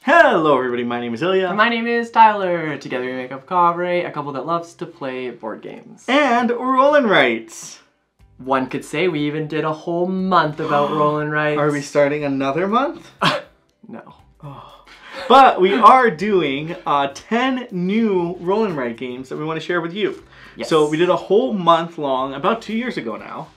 Hello everybody, my name is Ilya. And my name is Tyler. Together we make up kovray, a couple that loves to play board games. And roll and writes. One could say we even did a whole month about roll and writes. Are we starting another month? No. Oh. But we are doing 10 new roll and write games that we want to share with you. Yes. So we did a whole month long, about 2 years ago now.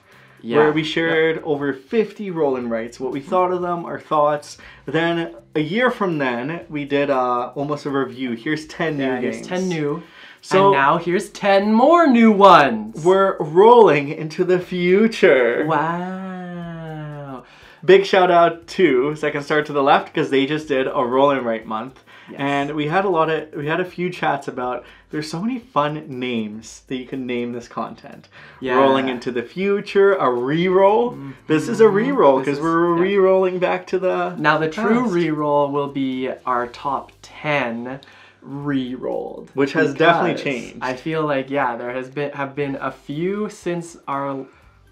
Yeah, where we shared over 50 roll and writes, what we thought of them, our thoughts. Then a year from then, we did almost a review. Here's 10 new games. Here's 10 new. So and now here's 10 more new ones. We're rolling into the future. Wow. Big shout out to Second Star to the Left because they just did a roll and write month. Yes. And we had a few chats about there's so many fun names that you can name this content. Yeah. Rolling into the future, a reroll. Mm-hmm. This is a reroll because we're re-rolling back to the Now the true reroll will be our top 10 re-rolled. Which has definitely changed. I feel like there have been a few since our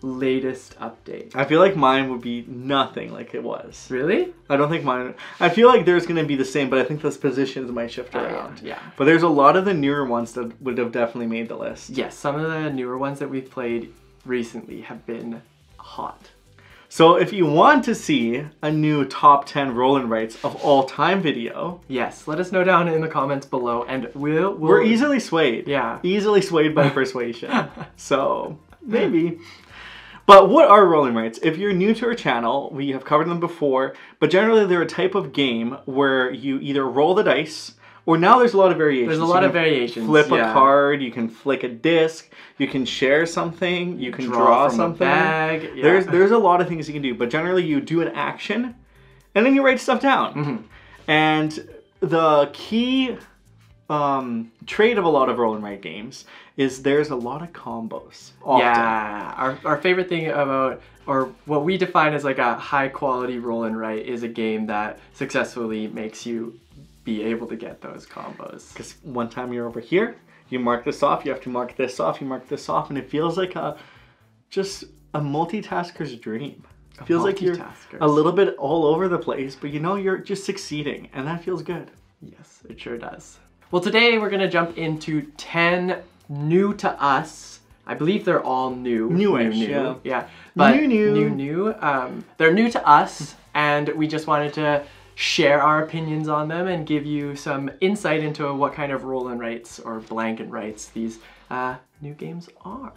latest update. I feel like mine would be nothing like it was. Really? I don't think mine... I feel like there's going to be the same, but I think those positions might shift around. Yeah. But there's a lot of the newer ones that would have definitely made the list. Yes, some of the newer ones that we've played recently have been hot. So if you want to see a new top 10 roll and writes of all time video... Yes, let us know down in the comments below and we're easily swayed. Yeah. Easily swayed by persuasion. So, maybe... But what are roll and writes? If you're new to our channel, we have covered them before, but generally they're a type of game where you either roll the dice, or now there's a lot of variations. There's a lot of variations. Flip a card, you can flick a disc, you can share something, you can draw from something. A bag. Yeah. There's a lot of things you can do, but generally you do an action, and then you write stuff down. Mm-hmm. And the key trait of a lot of roll and write games is there's a lot of combos. Often. Yeah, our favorite thing about, or what we define as like a high quality roll and write is a game that successfully makes you be able to get those combos. Because one time you're over here, you mark this off, you have to mark this off, you mark this off, and it feels like just a multitasker's dream. It feels like you're a little bit all over the place, but you know you're just succeeding, and that feels good. Yes, it sure does. Well, today we're going to jump into 10 new to us. I believe they're all new. Newish, yeah. But new. They're new to us, and we just wanted to share our opinions on them and give you some insight into what kind of roll and writes or blank and writes these new games are.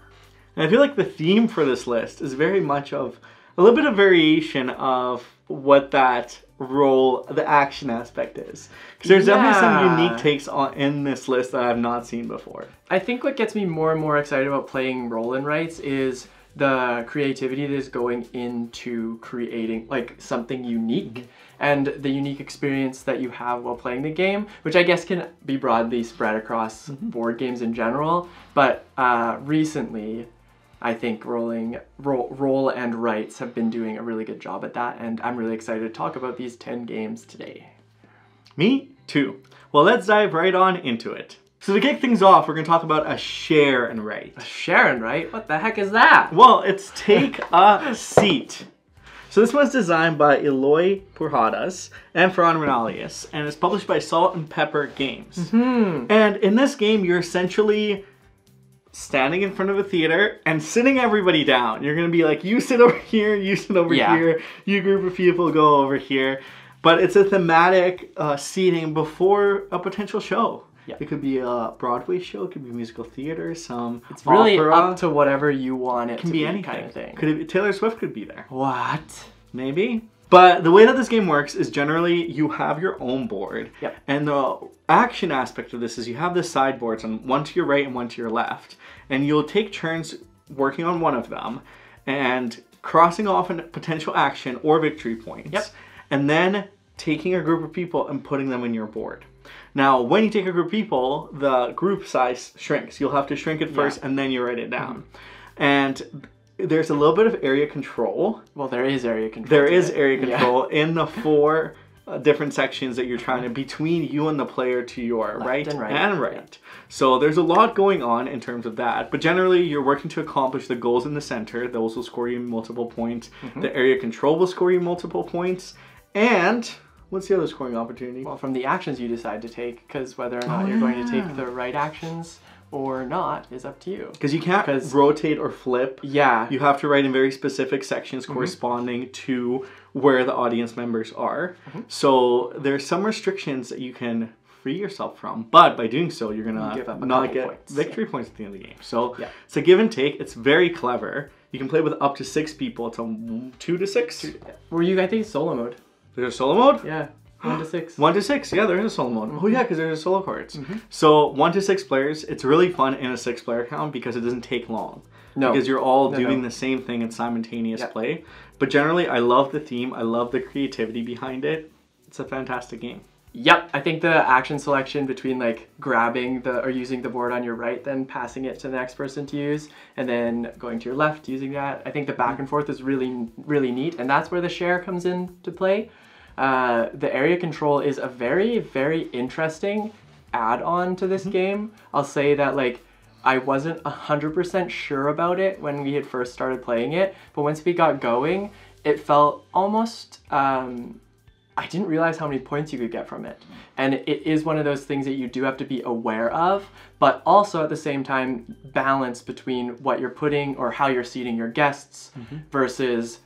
And I feel like the theme for this list is very much of a little bit of variation of what that roll, the action aspect is. Because there's definitely some unique takes in this list that I've not seen before. I think what gets me more and more excited about playing roll and writes is the creativity that is going into creating like something unique and the unique experience that you have while playing the game, which I guess can be broadly spread across board games in general. But recently, I think roll and writes have been doing a really good job at that, and I'm really excited to talk about these 10 games today. Me too. Well, let's dive right on into it. So to kick things off, we're going to talk about a share and write. A share and write? What the heck is that? Well, it's take a seat. So this one's designed by Eloy Purhadas and Ferran Renalius, and it's published by Salt and Pepper Games. Mm-hmm. And in this game, you're essentially standing in front of a theater and sitting everybody down. You're going to be like, you sit over here, you sit over here, you group of people go over here. But it's a thematic seating before a potential show. Yeah. It could be a Broadway show, it could be musical theater, some It's really opera. Up to whatever you want it to be anything. Kind of thing. Could it be, Taylor Swift could be there. What? Maybe. But the way that this game works is generally you have your own board. Yep. And the action aspect of this is you have the sideboards, on one to your right and one to your left. And you'll take turns working on one of them and crossing off a potential action or victory points. Yep. And then taking a group of people and putting them in your board. Now, when you take a group of people, the group size shrinks. You'll have to shrink it first and then you write it down. And there's a little bit of area control. Well, there is area control. There is area control in the 4 different sections that you're trying to, between you and the player to your right and right. Yeah. So there's a lot going on in terms of that. But generally, you're working to accomplish the goals in the center. Those will score you multiple points. The area control will score you multiple points. And What's the other scoring opportunity? Well, from the actions you decide to take, because whether or not you're going to take the right actions or not is up to you. Because you can't rotate or flip. Yeah. You have to write in very specific sections corresponding to where the audience members are. So there's some restrictions that you can free yourself from, but by doing so, you're gonna not get victory points at the end of the game. So it's a give and take. It's very clever. You can play with up to 6 people. It's a 2 to 6. Were you? I think solo mode. There's a solo mode. Yeah. 1 to 6. 1 to 6. Yeah, there is a solo mode. Oh yeah, because there's solo cards. So 1 to 6 players. It's really fun in a 6-player count because it doesn't take long. No. Because you're all doing the same thing in simultaneous play. But generally, I love the theme. I love the creativity behind it. It's a fantastic game. Yep, I think the action selection between like grabbing or using the board on your right, then passing it to the next person to use, and then going to your left using that. I think the back and forth is really, really neat, and that's where the share comes into play. The area control is a very, very interesting add-on to this game. I'll say that like I wasn't 100% sure about it when we had first started playing it, but once we got going, it felt almost I didn't realize how many points you could get from it. And it is one of those things that you do have to be aware of, but also at the same time balance between what you're putting or how you're seating your guests versus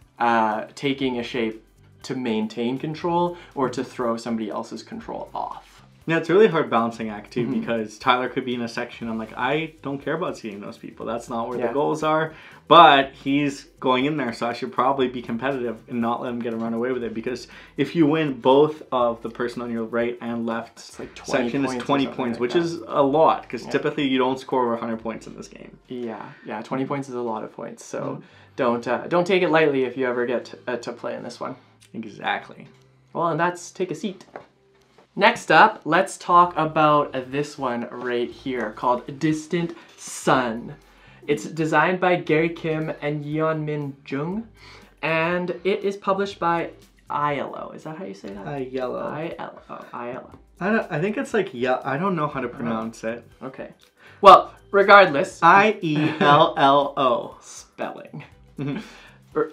taking a shape to maintain control or to throw somebody else's control off. Yeah, it's a really hard balancing act too, because Tyler could be in a section, I'm like, I don't care about seeing those people. That's not where the goals are. But he's going in there, so I should probably be competitive and not let him get a run away with it. Because if you win both of the person on your right and left section, it's 20 points, which is a lot. Because typically you don't score over 100 points in this game. Yeah, 20 points is a lot of points. So don't take it lightly if you ever get to play in this one. Exactly. Well, and that's Take a Seat. Next up, let's talk about this one right here called Distant Sun. It's designed by Gary Kim and Yeon Min Jung, and it is published by ILO. Is that how you say that? ILO. ILO. I think it's like, I don't know how to pronounce it. Okay. Well, regardless. IELLO. Spelling.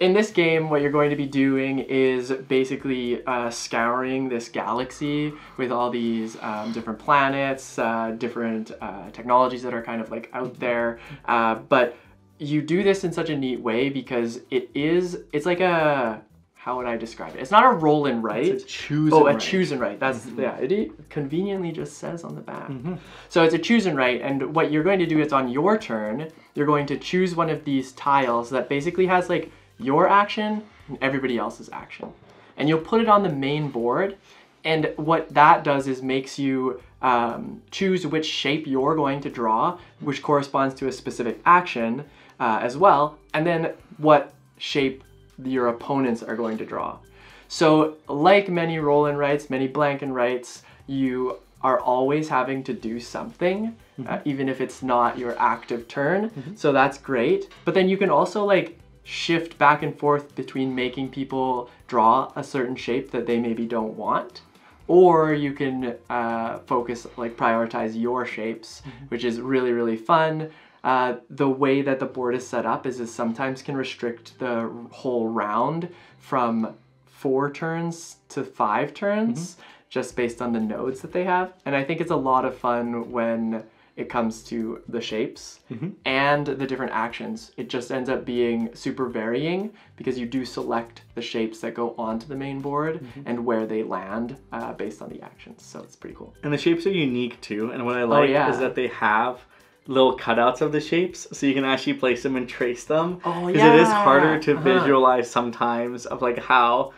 In this game, what you're going to be doing is basically scouring this galaxy with all these different planets, different technologies that are kind of like out there. But you do this in such a neat way because it's like a, how would I describe it? It's not a roll and write. It's a choose and write. Oh, a choose and write. That's, it conveniently just says on the back. So it's a choose and write, and what you're going to do is on your turn, you're going to choose one of these tiles that basically has like your action and everybody else's action. And you'll put it on the main board, and what that does is makes you choose which shape you're going to draw, which corresponds to a specific action as well, and then what shape your opponents are going to draw. So like many roll and writes, many blank and writes, you are always having to do something, even if it's not your active turn. So that's great. But then you can also like shift back and forth between making people draw a certain shape that they maybe don't want, or you can focus, like prioritize your shapes, which is really, really fun. The way that the board is set up is sometimes can restrict the whole round from 4 turns to 5 turns, just based on the nodes that they have. And I think it's a lot of fun when it comes to the shapes and the different actions. It just ends up being super varying because you do select the shapes that go onto the main board and where they land based on the actions. So it's pretty cool. And the shapes are unique too. And what I like is that they have little cutouts of the shapes, so you can actually place them and trace them. Oh, because it is harder to visualize sometimes of like how,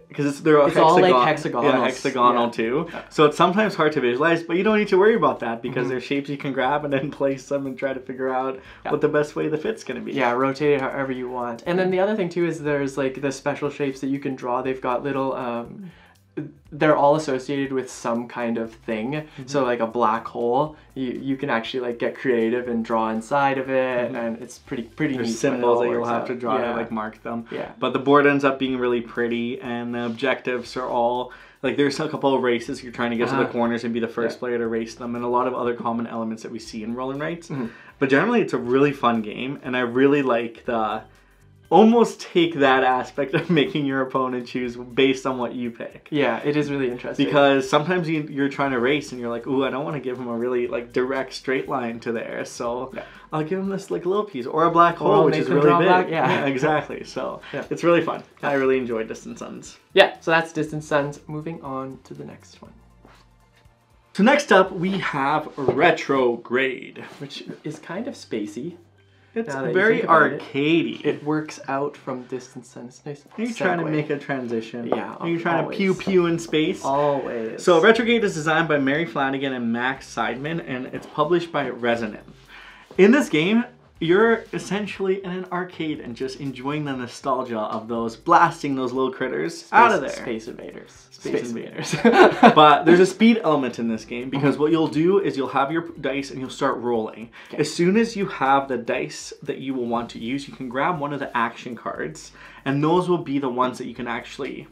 because they're all like hexagonal too. So it's sometimes hard to visualize, but you don't need to worry about that because they're shapes you can grab and then place them and try to figure out what the best way the fit's gonna be. Yeah, rotate it however you want. And then the other thing too is there's like the special shapes that you can draw. They've got little they're all associated with some kind of thing. So like a black hole, you can actually like get creative and draw inside of it, and it's pretty There's neat. Symbols that you'll have to draw to like mark them. But the board ends up being really pretty, and the objectives are all like, there's a couple of races you're trying to get to the corners and be the first player to race them, and a lot of other common elements that we see in roll and writes. But generally it's a really fun game, and I really like the almost take that aspect of making your opponent choose based on what you pick. Yeah, it is really interesting. Because sometimes you're trying to race and you're like, ooh, I don't want to give him a really like direct straight line to there, so I'll give him this like little piece or a black hole, which is really big. Yeah, exactly. So it's really fun. I really enjoyed Distant Suns. Yeah, so that's Distant Suns. Moving on to the next one. So next up we have Retrograde, which is kind of spacey. It's very arcadey. It works out from Distant Suns. Nice. Are you trying to make a transition? Yeah. Are you trying to pew pew in space? Always. So Retrograde is designed by Mary Flanagan and Max Seidman, and it's published by Resonant. In this game, you're essentially in an arcade and just enjoying the nostalgia of those blasting those little critters out of there. Space invaders. Space invaders. But there's a speed element in this game because what you'll do is you'll have your dice and you'll start rolling. Okay. As soon as you have the dice that you will want to use, you can grab one of the action cards, and those will be the ones that you can actually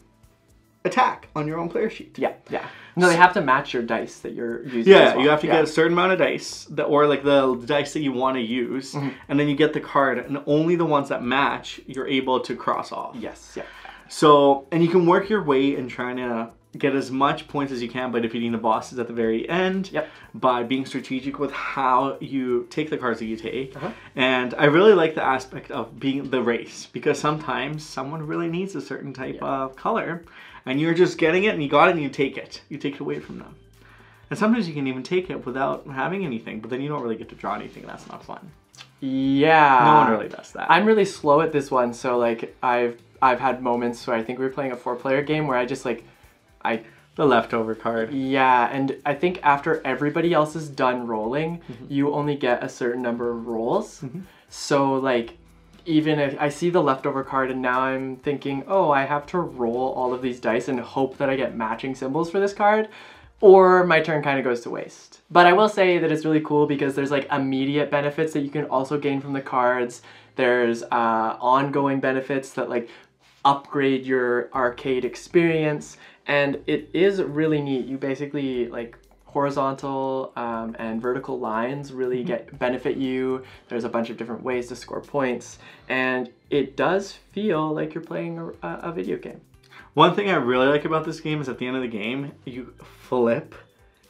attack on your own player sheet. Yeah, yeah. No, they have to match your dice that you're using. Yeah, you have to get a certain amount of dice, or like the dice that you want to use, and then you get the card, and only the ones that match you're able to cross off. Yes, yeah. So, and you can work your way in trying to get as much points as you can by defeating the bosses at the very end, by being strategic with how you take the cards that you take. And I really like the aspect of being the race, because sometimes someone really needs a certain type of color, and you're just getting it and you got it and you take it. You take it away from them. And sometimes you can even take it without having anything, but then you don't really get to draw anything. That's not fun. Yeah. No one really does that. I'm really slow at this one, so like I've had moments where I think we were playing a 4-player game where I just like the leftover card. Yeah, and I think after everybody else is done rolling, you only get a certain number of rolls. So like even if I see the leftover card and now I'm thinking, oh, I have to roll all of these dice and hope that I get matching symbols for this card, or my turn kind of goes to waste. But I will say that it's really cool because there's like immediate benefits that you can also gain from the cards. There's ongoing benefits that like upgrade your arcade experience, and it is really neat. You basically like horizontal and vertical lines really benefit you. There's a bunch of different ways to score points, and it does feel like you're playing a video game. One thing I really like about this game is at the end of the game, you flip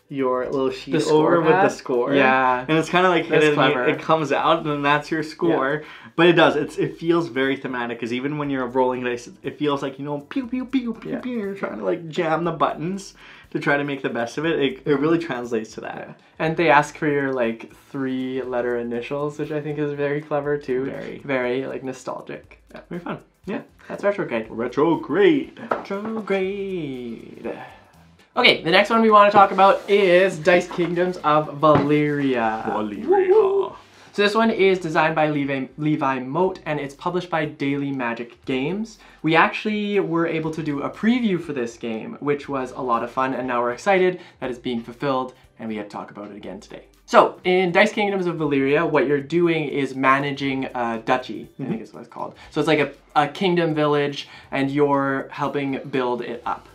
your little sheet over with the score. Yeah. And it's kind of like hidden, it comes out and that's your score. But it does, it feels very thematic, because even when you're rolling dice, it feels like, you know, pew pew pew pew pew, you're trying to like jam the buttons to try to make the best of it. It really translates to that. Yeah. And they ask for your like 3-letter initials, which I think is very clever too. Very like nostalgic. Yeah, very fun. Yeah, that's Retrograde. Retrograde. Retrograde. Okay, the next one we want to talk about is Dice Kingdoms of Valeria. Valeria. So this one is designed by Levi Moat, and it's published by Daily Magic Games. We actually were able to do a preview for this game, which was a lot of fun, and now we're excited that it's being fulfilled, and we get to talk about it again today. So, in Dice Kingdoms of Valeria, what you're doing is managing a duchy, I think is what it's called. So it's like a kingdom village, and you're helping build it up.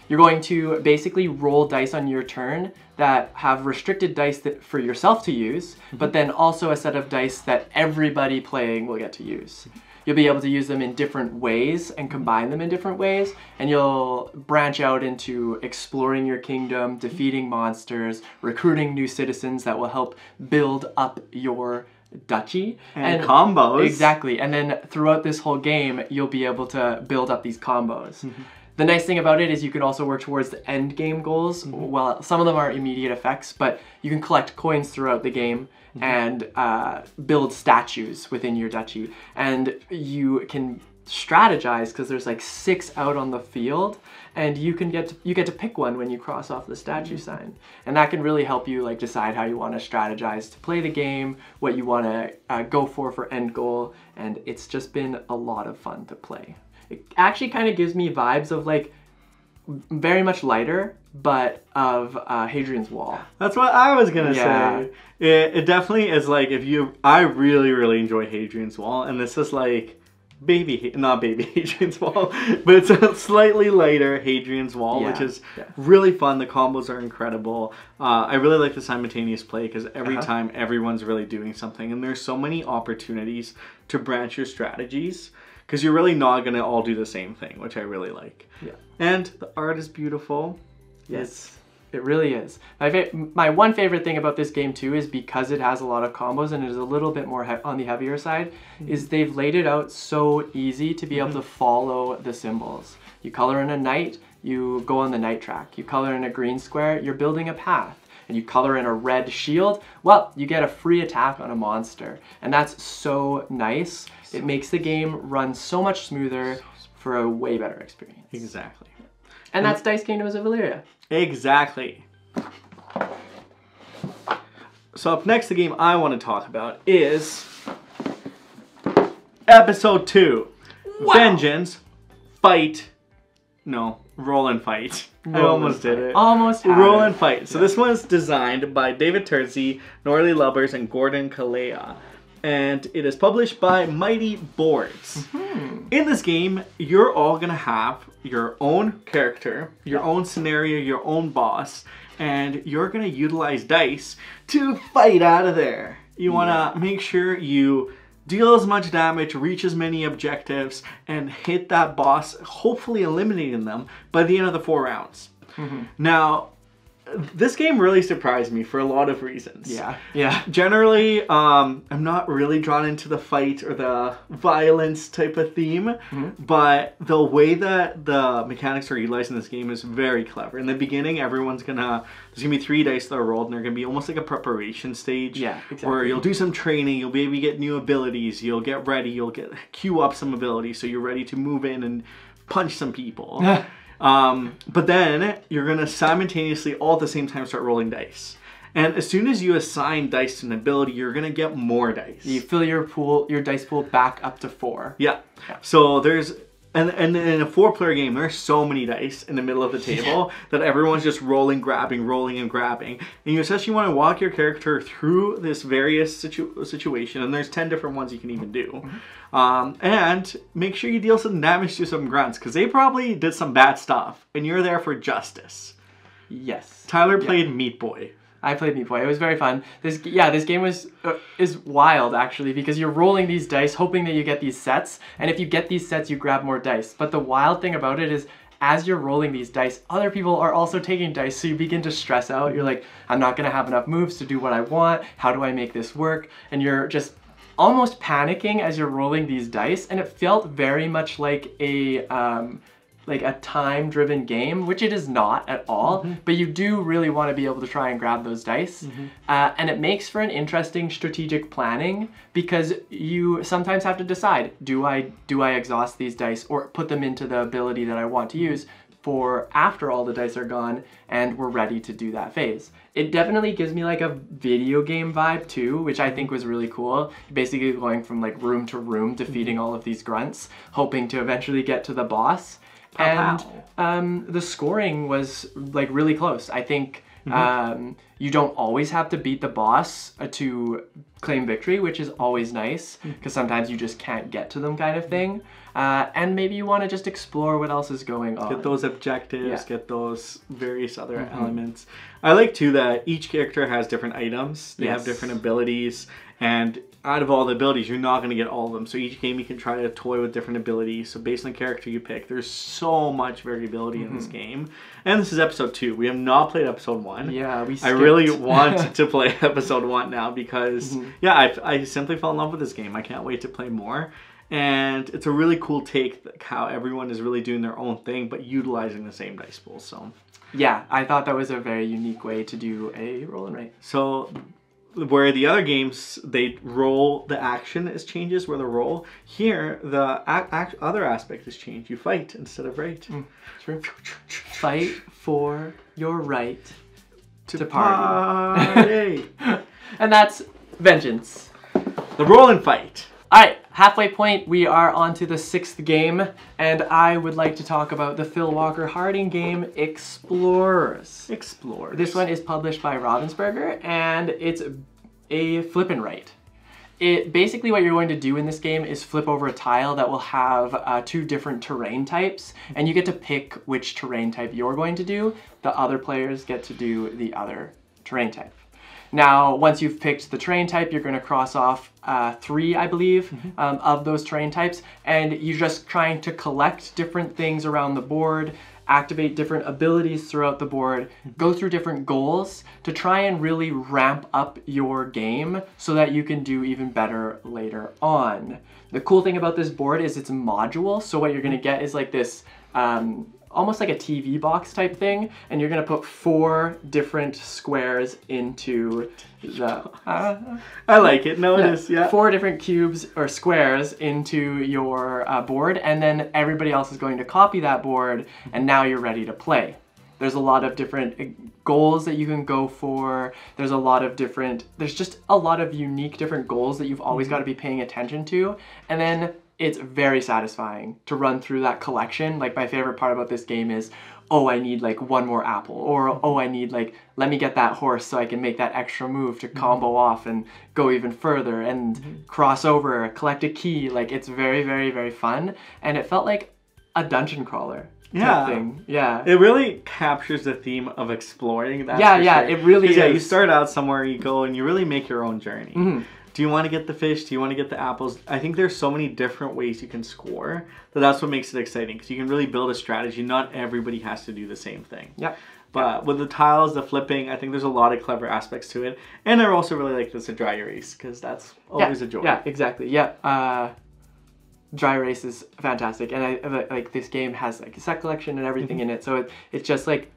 You're going to basically roll dice on your turn that have restricted dice for yourself to use, but then also a set of dice that everybody playing will get to use. You'll be able to use them in different ways and combine them in different ways, and you'll branch out into exploring your kingdom, defeating monsters, recruiting new citizens that will help build up your duchy. And combos. Exactly, and then throughout this whole game, you'll be able to build up these combos. The nice thing about it is you can also work towards the end game goals. Well, some of them are immediate effects, but you can collect coins throughout the game and build statues within your duchy. And you can strategize because there's like 6 out on the field, and you get to pick one when you cross off the statue sign. And that can really help you like decide how you want to strategize to play the game, what you want to go for end goal, and it's just been a lot of fun to play. It actually kind of gives me vibes of like very much lighter, but of Hadrian's Wall. That's what I was gonna say. It definitely is like I really enjoy Hadrian's Wall, and this is like not baby Hadrian's Wall, but it's a slightly lighter Hadrian's Wall, which is really fun. The combos are incredible. I really like the simultaneous play because every time everyone's really doing something, and there's so many opportunities to branch your strategies. because you're really not going to all do the same thing, which I really like. Yeah. And the art is beautiful. Yes. It really is. My one favorite thing about this game too is because it has a lot of combos and it is a little bit more on the heavier side, is they've laid it out so easy to be able to follow the symbols. You color in a knight, you go on the knight track. You color in a green square, you're building a path. And you color in a red shield, well, you get a free attack on a monster. And that's so nice. It makes the game run so much smoother for a way better experience. Exactly. And that's Dice Kingdoms of Valyria. Exactly. So up next, the game I want to talk about is Episode 2. Wow. Vengeance, Fight. No, Roll and Fight. I almost did it. Almost had Roll it. and Fight. So this one's designed by David Terzi, Norley Lubbers, and Gordon Kalea. And it is published by Mighty Boards. In this game, you're all going to have your own character, your own scenario, your own boss, and you're going to utilize dice to fight out of there. You want to make sure you deal as much damage, reach as many objectives, and hit that boss, hopefully eliminating them by the end of the 4 rounds. Now, this game really surprised me for a lot of reasons. Yeah. Generally, I'm not really drawn into the fight or the violence type of theme, but the way that the mechanics are utilized in this game is very clever. In the beginning, there's gonna be 3 dice that are rolled, and they're gonna be almost like a preparation stage. Yeah, exactly. Where you'll do some training, you'll be able to get new abilities, you'll get ready, you'll queue up some abilities, so you're ready to move in and punch some people. But then you're going to simultaneously all at the same time start rolling dice. And as soon as you assign dice to an ability, you're going to get more dice. You fill your dice pool back up to 4. Yeah. So there's, and in a 4-player game, there's so many dice in the middle of the table that everyone's just rolling, grabbing, rolling, and grabbing. And you essentially want to walk your character through this various situation, and there's 10 different ones you can even do. And make sure you deal some damage to some grunts, because they probably did some bad stuff, and you're there for justice. Yes. Tyler played Meat Boy. I played Meat Boy. It was very fun. This game is wild, actually, because you're rolling these dice hoping that you get these sets, and if you get these sets, you grab more dice. But the wild thing about it is, as you're rolling these dice, other people are also taking dice, so you begin to stress out. You're like, I'm not going to have enough moves to do what I want. How do I make this work? And you're just almost panicking as you're rolling these dice, and it felt very much like a time-driven game, which it is not at all, but you do really want to be able to try and grab those dice. And it makes for an interesting strategic planning, because you sometimes have to decide, do I exhaust these dice or put them into the ability that I want to use for after all the dice are gone and we're ready to do that phase. It definitely gives me like a video game vibe too, which I think was really cool. Basically going from like room to room, defeating all of these grunts, hoping to eventually get to the boss. And the scoring was like really close. I think you don't always have to beat the boss to claim victory, which is always nice, because sometimes you just can't get to them kind of thing. And maybe you want to just explore what else is going on. Get those objectives, get those various other elements. I like too that each character has different items. They have different abilities, and out of all the abilities, you're not going to get all of them. So each game you can try to toy with different abilities. So based on the character you pick, there's so much variability in this game. And this is episode 2. We have not played episode 1. Yeah, we skipped. I really want to play episode 1 now because, I simply fell in love with this game. I can't wait to play more. And it's a really cool take, like how everyone is really doing their own thing, but utilizing the same dice pool. So yeah, I thought that was a very unique way to do a roll and write. So where the other games, they roll, the action is changes where the roll. Here, the other aspect is changed. You fight instead of write. True. Fight for your right to party. And that's Vengeance. The roll and fight. Alright, halfway point, we are on to the 6th game, and I would like to talk about the Phil Walker Harding game, Explorers. This one is published by Ravensburger, and it's a flip and write. Basically what you're going to do in this game is flip over a tile that will have 2 different terrain types, and you get to pick which terrain type you're going to do. The other players get to do the other terrain type. Now, once you've picked the terrain type, you're going to cross off 3, I believe, of those terrain types, and you're just trying to collect different things around the board, activate different abilities throughout the board, go through different goals to try and really ramp up your game so that you can do even better later on. The cool thing about this board is it's modular, so what you're going to get is like this almost like a TV box type thing, and you're gonna put 4 different squares into the... I like it. No, it is, yeah. 4 different cubes or squares into your board, and then everybody else is going to copy that board, and now you're ready to play. There's a lot of different goals that you can go for. There's just a lot of unique different goals that you've always got to be paying attention to, and then it's very satisfying to run through that collection. Like, my favorite part about this game is, oh, I need like 1 more apple, or oh, I need like, let me get that horse so I can make that extra move to combo off and go even further and cross over, collect a key. Like, it's very, very, very fun, and it felt like a dungeon crawler. Thing. Yeah. It really captures the theme of exploring. That's it really is. Yeah, you start out somewhere, you go, and you really make your own journey. Do you want to get the fish? Do you want to get the apples? I think there's so many different ways you can score that's what makes it exciting, because you can really build a strategy. Not everybody has to do the same thing. Yeah. But with the tiles, the flipping, I think there's a lot of clever aspects to it. And I also really like this dry erase, because that's always a joy. Yeah, exactly. Yeah. Dry erase is fantastic, and I like this game has like a set collection and everything in it, so it's just like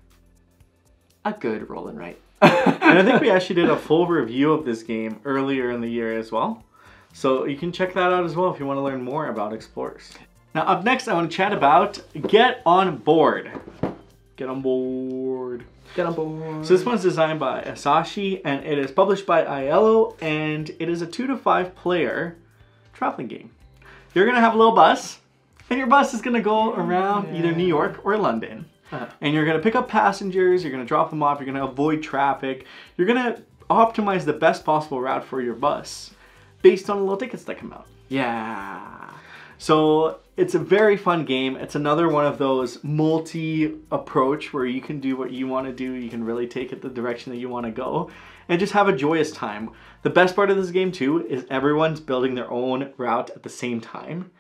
a good roll and write. And I think we actually did a full review of this game earlier in the year as well. So you can check that out as well if you want to learn more about Explorers. Now up next, I want to chat about Get On Board. Get on board. Get on board. So this one's designed by Asashi, and it is published by Aiello, and it is a 2 to 5 player traveling game. You're going to have a little bus, and your bus is going to go around either New York or London. And you're going to pick up passengers, you're going to drop them off, you're going to avoid traffic, you're going to optimize the best possible route for your bus based on the little tickets that come out. Yeah. So it's a very fun game. It's another one of those multi-approach where you can do what you want to do, you can really take it the direction that you want to go, and just have a joyous time. The best part of this game too is everyone's building their own route at the same time.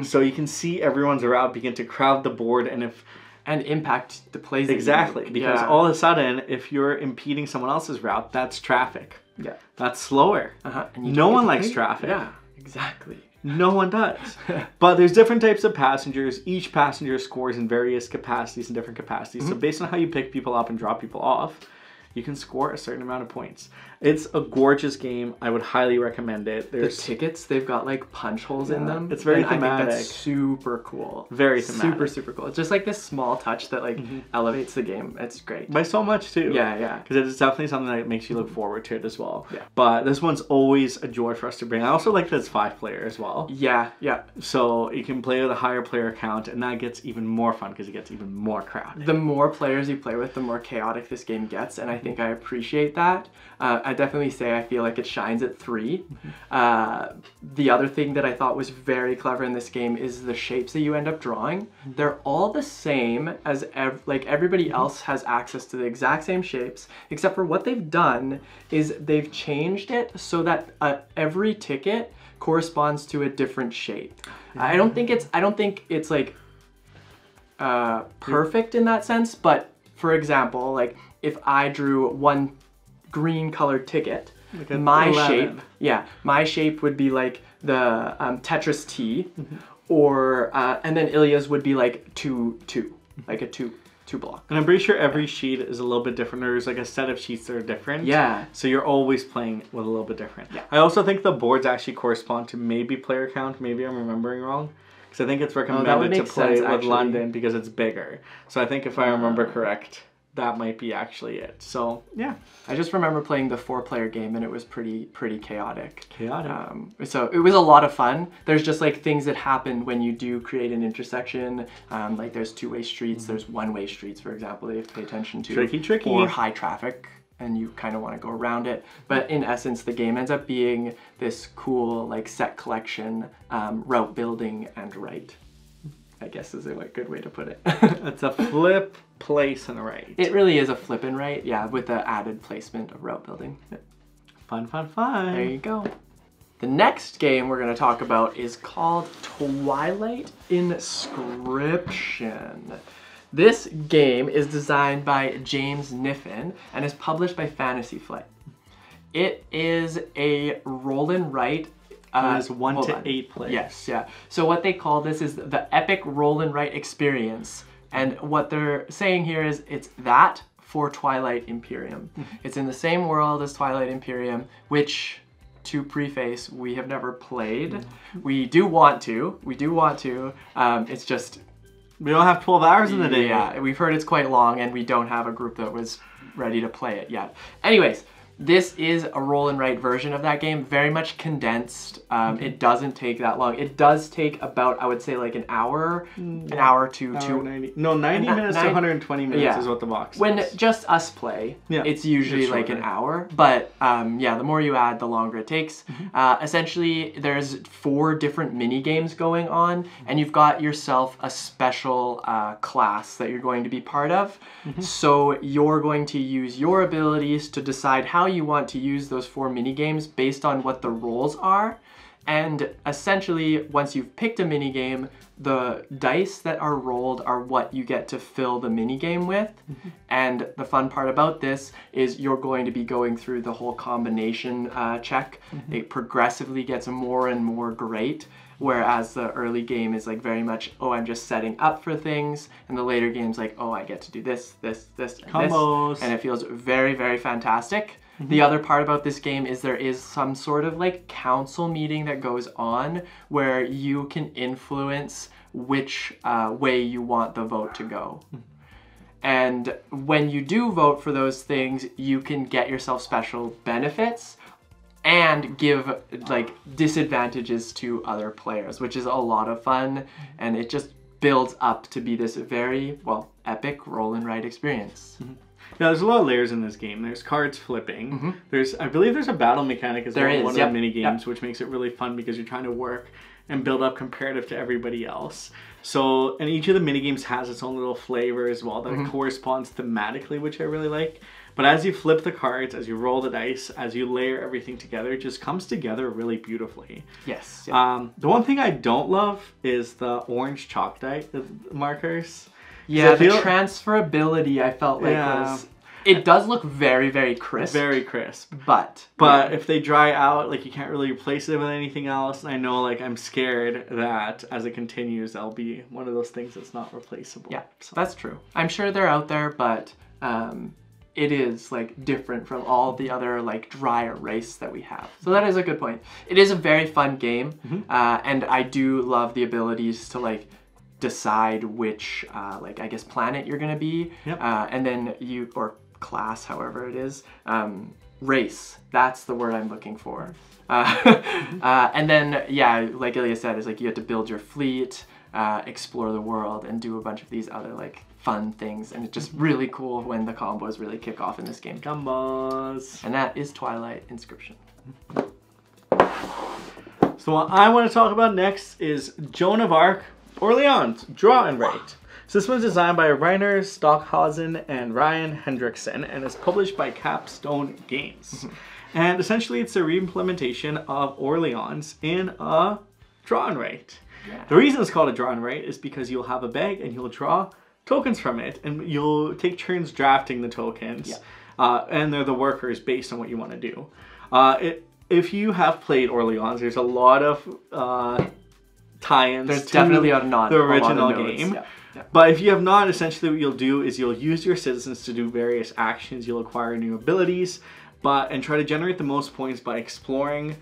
So you can see everyone's route begin to crowd the board, and impact the plays. Exactly, because all of a sudden, if you're impeding someone else's route, that's traffic. Yeah. That's slower. And no one likes traffic. Yeah, exactly. No one does. But there's different types of passengers. Each passenger scores in various capacities and different capacities. So based on how you pick people up and drop people off, you can score a certain amount of points. It's a gorgeous game. I would highly recommend it. The tickets, they've got like punch holes in them. It's very thematic. I think that's super cool. Very thematic. Super, super cool. It's just like this small touch that like elevates the game. It's great. By so much too. Yeah. Because it's definitely something that makes you look forward to it as well. Yeah. But this one's always a joy for us to bring. I also like that it's 5-player as well. Yeah. So you can play with a higher player count, and that gets even more fun because it gets even more crowded. The more players you play with, the more chaotic this game gets, and I think I appreciate that. I definitely say I feel like it shines at 3. The other thing that I thought was very clever in this game is the shapes that you end up drawing. They're all the same as everybody else has access to the exact same shapes, except for what they've done is they've changed it so that every ticket corresponds to a different shape. I don't think it's like perfect in that sense, but for example, like if I drew one green colored ticket, like my 11. My shape would be like the Tetris T, or and then Ilya's would be like 2-2, like a two block. And I'm pretty sure every sheet is a little bit different. There's like a set of sheets that are different. Yeah. So you're always playing with a little bit different. Yeah. I also think the boards actually correspond to maybe player count. Maybe I'm remembering wrong. Because I think it's recommended to play with London because it's bigger. So I think if I remember correct, that might be actually it. So yeah, I just remember playing the 4-player game and it was pretty chaotic. So it was a lot of fun. There's just like things that happen when you do create an intersection. Like there's 2-way streets, there's 1-way streets, for example, that you have to pay attention to. Tricky. Or high traffic, and you kind of want to go around it. But in essence, the game ends up being this cool like set collection, route building and write, I guess is a good way to put it. It's a flip, place, and write. It really is a flip and write, yeah, with the added placement of route building. Fun, fun, fun. There you go. The next game we're going to talk about is called Twilight Inscription. This game is designed by James Niffen and is published by Fantasy Flight. It is a roll and write. It is 1 to 8 players. Yes, yeah. So what they call this is the epic roll and write experience. And what they're saying here is it's that for Twilight Imperium. It's in the same world as Twilight Imperium, which, to preface, we have never played. We do want to. It's just... We don't have 12 hours in the day. Yeah, we've heard it's quite long and we don't have a group that was ready to play it yet. Anyways, this is a roll and write version of that game, very much condensed. It doesn't take that long. It does take about, I would say, like an hour to 90 minutes to 120 minutes is what the box When says. just us play, it's usually like an hour. But yeah, the more you add, the longer it takes. Essentially, there's 4 different mini games going on, and you've got yourself a special class that you're going to be part of. So you're going to use your abilities to decide how you want to use those 4 mini games based on what the roles are. And essentially, once you've picked a mini game, the dice that are rolled are what you get to fill the mini game with. And the fun part about this is you're going to be going through the whole combination check. It progressively gets more and more great. Whereas the early game is like very much, oh, I'm just setting up for things. And the later game's like, oh, I get to do this, this, this, and Combos. this. And it feels very, very fantastic. The other part about this game is there is some sort of like council meeting that goes on where you can influence which way you want the vote to go. And when you do vote for those things, you can get yourself special benefits and give like disadvantages to other players, which is a lot of fun. And it just builds up to be this very, well, epic roll and write experience. Yeah, there's a lot of layers in this game. There's cards flipping. I believe there's a battle mechanic as well in one of the mini games, which makes it really fun because you're trying to work and build up comparative to everybody else. So, and each of the mini games has its own little flavor as well that corresponds thematically, which I really like. But as you flip the cards, as you roll the dice, as you layer everything together, it just comes together really beautifully. Yes. The one thing I don't love is the orange chalk die markers. Yeah, the transferability I felt like was... It does look very, very crisp. Very crisp. But if they dry out, like you can't really replace it with anything else. And I know like I'm scared that as it continues, that'll be one of those things that's not replaceable. Yeah, so that's true. I'm sure they're out there, but it is like different from all the other like dry erase that we have. So that is a good point. It is a very fun game. And I do love the abilities to like decide which like I guess planet you're gonna be. And then or class, however it is. Race, that's the word I'm looking for. And then, yeah, like Ilya said, is like you have to build your fleet, explore the world, and do a bunch of these other like fun things. And it's just really cool when the combos really kick off in this game. Combos. And that is Twilight Inscription. So what I want to talk about next is Joan of Arc, Orleans, Draw and Write. So this one's designed by Rainer Stockhausen and Ryan Hendrickson and is published by Capstone Games. And essentially it's a re-implementation of Orleans in a draw and write. The reason it's called a draw and write is because you'll have a bag and you'll draw tokens from it and you'll take turns drafting the tokens. And they're the workers based on what you want to do. If you have played Orleans, there's a lot of tie-ins to definitely a nod, the original game. But if you have not, essentially what you'll do is you'll use your citizens to do various actions. You'll acquire new abilities, and try to generate the most points by exploring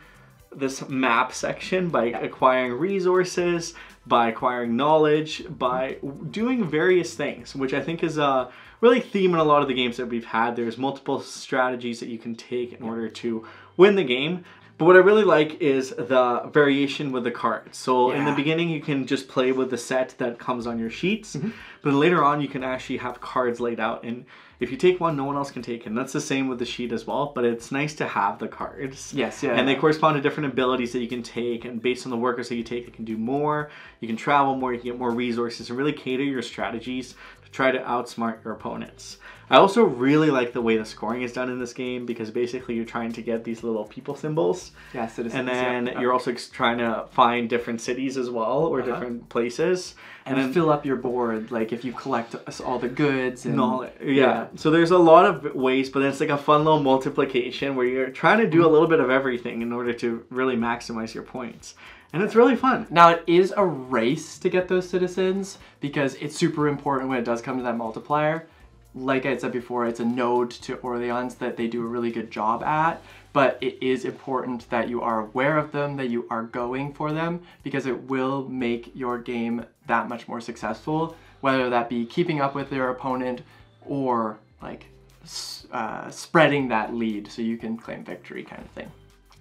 this map section, by acquiring resources, by acquiring knowledge, by doing various things, which I think is a really theme in a lot of the games that we've had. There's multiple strategies that you can take in order to win the game. But what I really like is the variation with the cards. So in the beginning, you can just play with the set that comes on your sheets. But then later on, you can actually have cards laid out. And if you take one, no one else can take it. And that's the same with the sheet as well. But it's nice to have the cards. And they correspond to different abilities that you can take. And based on the workers that you take, you can do more. You can travel more. You can get more resources. And really cater your strategies try to outsmart your opponents. I also really like the way the scoring is done in this game because basically you're trying to get these little people symbols. Yeah, citizens. And then you're also trying to find different cities as well or different places. And then fill up your board, like if you collect all the goods and yeah. So there's a lot of ways, but it's like a fun little multiplication where you're trying to do a little bit of everything in order to really maximize your points. And it's really fun. Now it is a race to get those citizens because it's super important when it does come to that multiplier. Like I had said before, it's a node to Orleans that they do a really good job at, but it is important that you are aware of them, that you are going for them, because it will make your game that much more successful, whether that be keeping up with your opponent or like spreading that lead so you can claim victory kind of thing.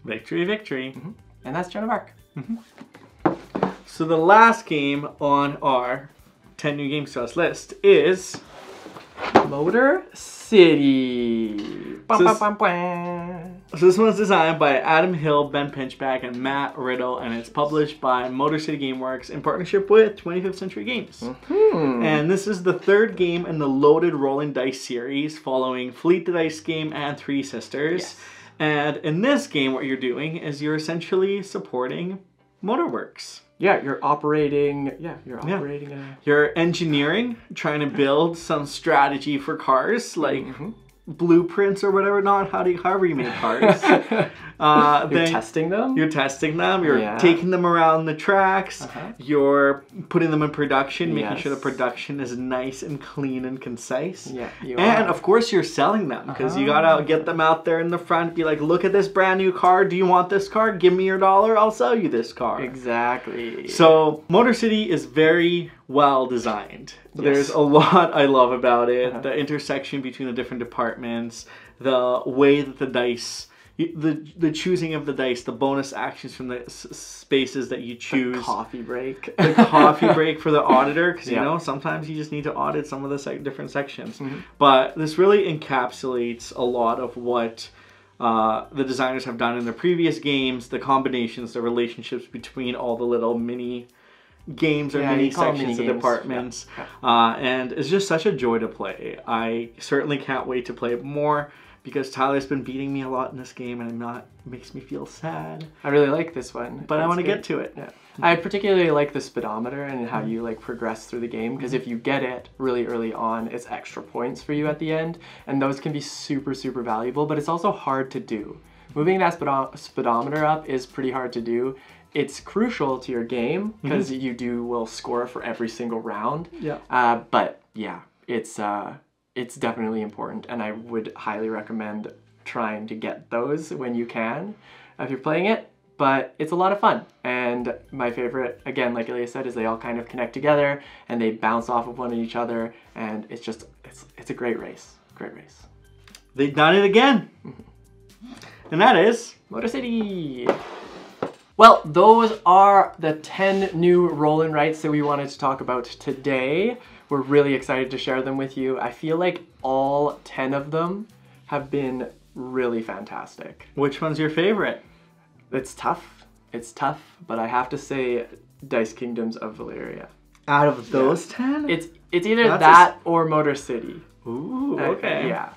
Victory, victory. And that's Joan of Arc. So the last game on our 10 new games to us list is Motor City. So this one's designed by Adam Hill, Ben Pinchback, and Matt Riddle, and it's published by Motor City Gameworks in partnership with 25th Century Games. And this is the third game in the Loaded Rolling Dice series, following Fleet the Dice game and Three Sisters. Yes. And in this game, what you're doing is you're essentially supporting Motorworks. Yeah, you're operating. Yeah, you're operating a. You're engineering, trying to build some strategy for cars, like blueprints or whatever. However you make cars. You're testing them. You're testing them. You're taking them around the tracks. You're putting them in production, making sure the production is nice and clean and concise. Yeah, and of course you're selling them because you gotta get them out there in the front. Be like, look at this brand new car. Do you want this car? Give me your $1. I'll sell you this car. Exactly. So Motor City is very well designed. There's a lot I love about it. The intersection between the different departments, the way that the dice, the choosing of the dice, the bonus actions from the spaces that you choose. The coffee break. The coffee break for the auditor, because you know, sometimes you just need to audit some of the different sections. But this really encapsulates a lot of what the designers have done in the previous games, the combinations, the relationships between all the little mini games or mini sections of departments. And it's just such a joy to play. I certainly can't wait to play it more because Tyler's been beating me a lot in this game and it makes me feel sad. I really like this one. But I want to get to it. Yeah. I particularly like the speedometer and how you like progress through the game because if you get it really early on, it's extra points for you at the end, and those can be super, super valuable, but it's also hard to do. Moving that speedometer up is pretty hard to do. It's crucial to your game because you will score for every single round. But yeah, it's definitely important, and I would highly recommend trying to get those when you can if you're playing it. But it's a lot of fun, and my favorite, again, like Ilya said, is they all kind of connect together and they bounce off of one each other, and it's just it's a great race. Great race. They've done it again, and that is Motor City. Well, those are the 10 new roll and writes that we wanted to talk about today. We're really excited to share them with you. I feel like all 10 of them have been really fantastic. Which one's your favorite? It's tough. It's tough, but I have to say Dice Kingdoms of Valeria. Out of those 10? It's either that or Motor City. Ooh, okay. Yeah.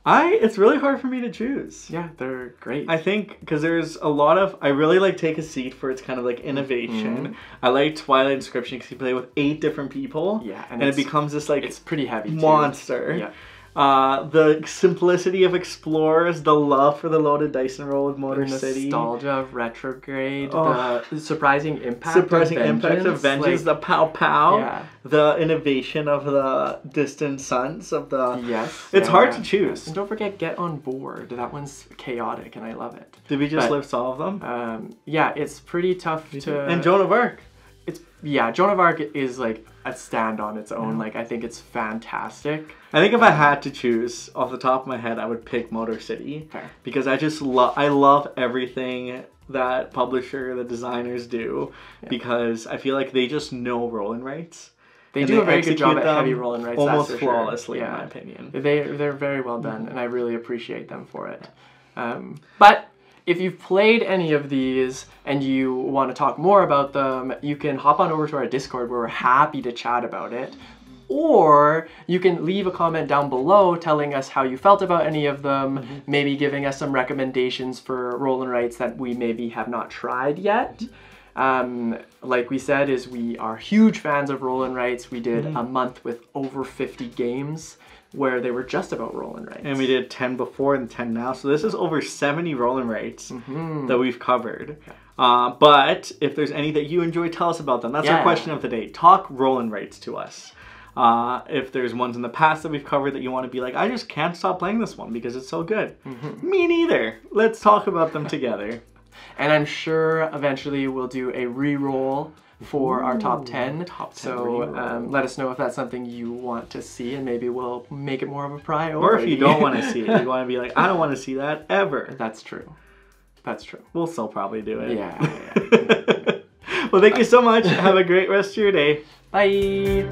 It's really hard for me to choose. Yeah, they're great. I think because there's a lot of, I really like Take a Seat for its kind of like innovation. I like Twilight Inscription because you play with 8 different people. Yeah, and it becomes this like, it's pretty heavy monster. Too. Yeah. The simplicity of Explorers, the love for the loaded dice and roll with Motor City. The nostalgia of Retrograde, the surprising impact of Vengeance. The pow pow, the innovation of the Distant Suns of the... It's hard to choose. And don't forget Get On Board. That one's chaotic and I love it. Did we just list all of them? Yeah, it's pretty tough to... And Joan of Arc. Joan of Arc is like a stand on its own. Like, I think it's fantastic. I think if I had to choose off the top of my head, I would pick Motor City. Fair. Because I just love everything that publisher, the designers do, because I feel like they just know roll and writes. They do a very good job at heavy roll and writes, almost flawlessly, in my opinion. They're very well done, and I really appreciate them for it. But if you've played any of these and you want to talk more about them, you can hop on over to our Discord where we're happy to chat about it. or you can leave a comment down below telling us how you felt about any of them, maybe giving us some recommendations for roll and writes that we maybe have not tried yet. Like we said, is we are huge fans of roll and writes. We did a month with over 50 games where they were just about roll and writes. And we did 10 before and 10 now. So this is over 70 roll and writes that we've covered. But if there's any that you enjoy, tell us about them. That's our question of the day. Talk roll and writes to us. If there's ones in the past that we've covered that you want to be like, I just can't stop playing this one because it's so good. Me neither. Let's talk about them together. And I'm sure eventually we'll do a re-roll for our top 10. So let us know if that's something you want to see, and maybe we'll make it more of a priority. Or if you don't want to see it, you want to be like, I don't want to see that ever. That's true. That's true. We'll still probably do it. Yeah. Well, thank you so much. Have a great rest of your day. Bye.